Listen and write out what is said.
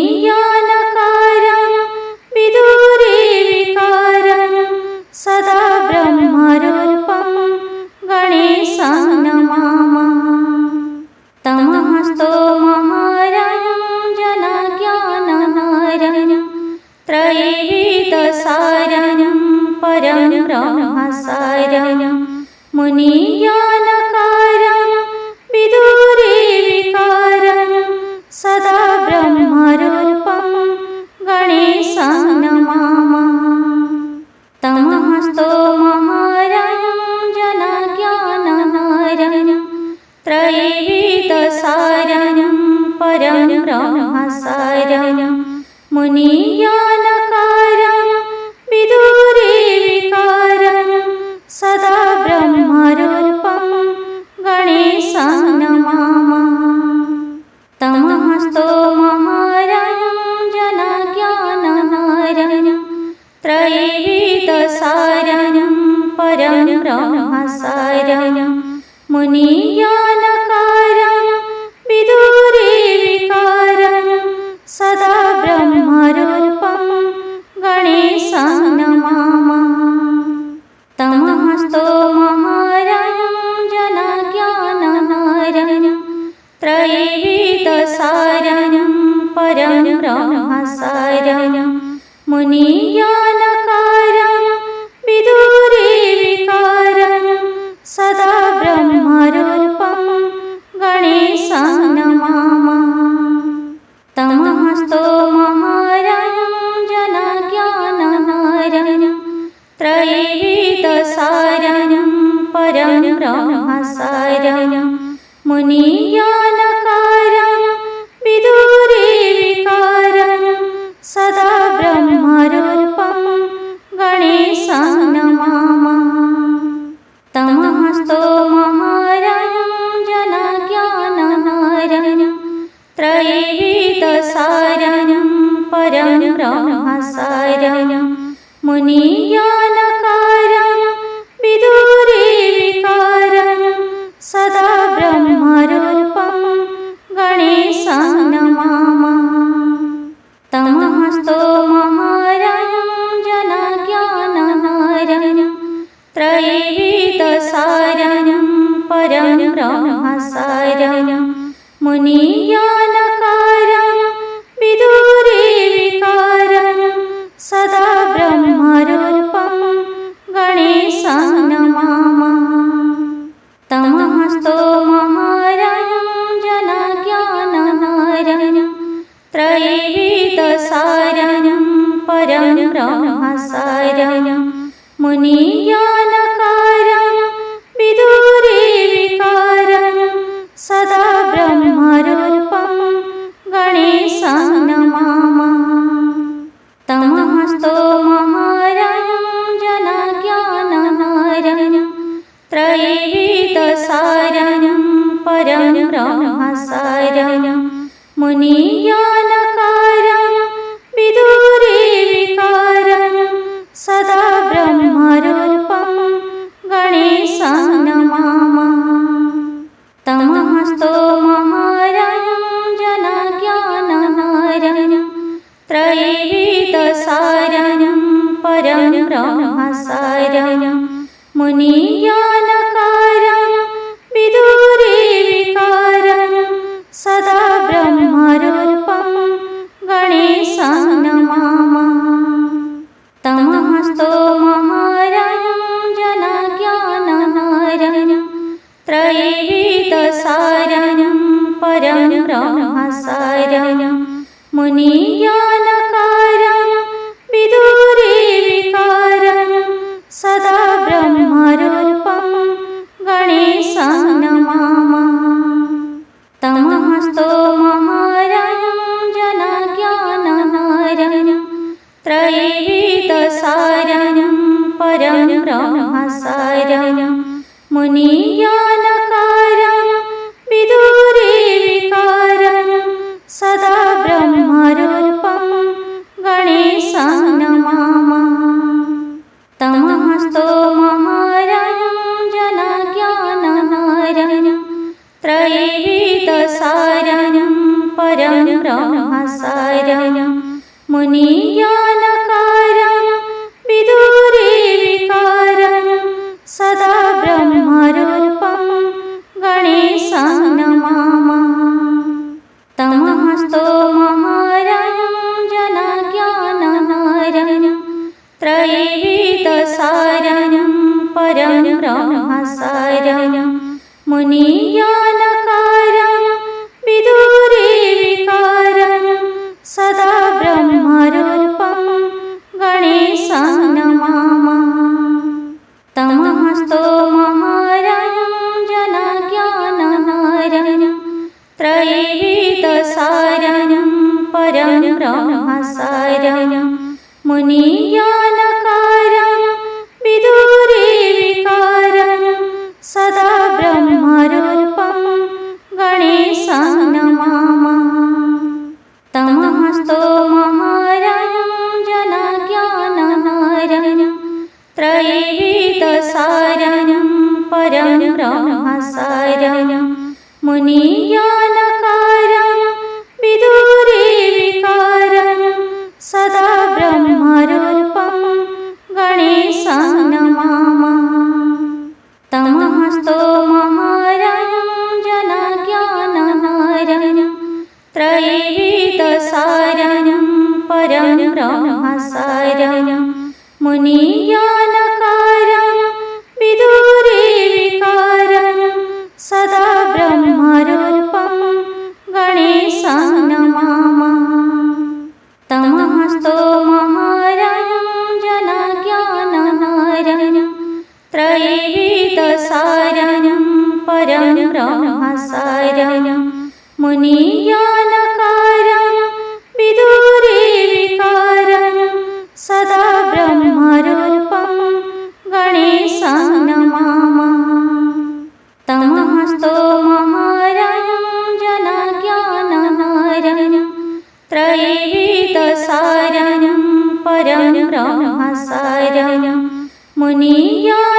मुनिज्ञानकारं विदुरविकारं सदा ब्रह्मरूपं गणेशं नमामः। तमस्तोमहरं जनज्ञानहरं त्रैवेदसारं परं ब्रह्मसारं मुनिज्ञानकारं विदुरविकारं सदा ब्रह्मरूपं गणेशं नमामः। तमस्तोमहरं जनज्ञानहरं त्रैवेदसारं परं ब्रह्मसारं मुनिज्ञानकारं विदुरविकारं सदा ब्रह्मरूपं गणेशं नमामः। तमस्तोमहरं जनज्ञानहरं त्रैवेदसारं परं ब्रह्मसारं मुनिज्ञानकारं विदुरविकारं सदा ब्रह्मरूपं गणेशं नमामः। तमस्तोमहरं जनज्ञानहरं त्रैवेदसारं परं ब्रह्मसारं मुनिज्ञानकारं विदुरविकारं सदा ब्रह्मरूपं गणेशं नमामः। तमस्तोमहरं जनज्ञानहरं त्रैवेदसारं परं ब्रह्मसारं मुनिज्ञानकारं विदुरविकारं सदा ब्रह्मरूपं गणेशं नमामः। तमस्तोमहरं जनज्ञानहरं त्रैवेदसारं परं ब्रह्मसारं मुनिज्ञानकारं विदुरविकारं सदा ब्रह्मरूपं गणेशं नमामः। तमस्तोमहरं जनज्ञानहरं त्रैवेदसारं परं ब्रह्मसारं मुनिज्ञानकारं विदुरविकारं सदा ब्रह्मरूपं गणेशं नमामः। तमस्तोमहरं जनज्ञानहरं त्रैवेदसारं परं ब्रह्मसारं मुनिज्ञानकारं विदुरविकारं सदा ब्रह्मरूपं गणेशं नमामः। तमस्तोमहरं जनज्ञानहरं त्रैवेदसारं परं ब्रह्मसारं मुनिज्ञानकारं विदुरविकारं सदा ब्रह्मरूपं गणेशं नमामः। तमस्तोमहरं जनज्ञानहरं त्रैवेदसारं परं ब्रह्मसारं मुनिज्ञानकारं विदुरविकारं सदा ब्रह्मरूपं गणेशं नमामः। तमस्तोमहरं जनज्ञानहरं त्रैवेदसारं परं ब्रह्मसारं मुनिज्ञानकारं विदुरविकारं सदा ब्रह्मरूपं गणेशं नमामः। तमस्तोमहरं जनज्ञानहरं त्रैवेदसारं परं ब्रह्मसारं मुनिज्ञानकारं विदुरविकारं सदा ब्रह्मरूपं गणेशं नमामः। तमस्तोमहरं जनज्ञानहरं त्रैवेदसारं परं ब्रह्मसारं मुनिज्ञानकारं विदुरविकारं सदा ब्रह्मरूपं गणेशं नमामः। तमस्तोमहरं जनज्ञानहारं त्रैवेदसारं परं ब्रह्मसारं मुनिज्ञानकारं विदुरविकारं सदा ब्रह्मरूपं गणेशं नमामः। तमस्तोमहरं जनज्ञानहारं त्रैवेदसारं परं ब्रह्मसारं मुनिज्ञानकारं विदुरविकारं सदा ब्रह्मरूपं गणेशं नमामः। तमस्तोमहरं जनज्ञानहारं त्रैवेदसारं परं ब्रह्मसारं मुनिज्ञानकारं विदुरविकारं सदा ब्रह्मरूपं गणेशं नमामः। तमस्तोमहरं जनज्ञानहारं त्रैवेदसारं परं ब्रह्मसारं मुनिज्ञानकारं विदुरविकारं सदा ब्रह्मरूपं गणेशं नमामः। तमस्तोमहरं जनज्ञानहारं त्रैवेदसारं परं ब्रह्मसारं मुनिज्ञानकारं विदुरविकारं सदा ब्रह्मरूपं गणेशं नमामः। तमस्तोमहरं जनज्ञानहारं त्रैवेदसारं परं ब्रह्मसारं मुनिज्ञानकारं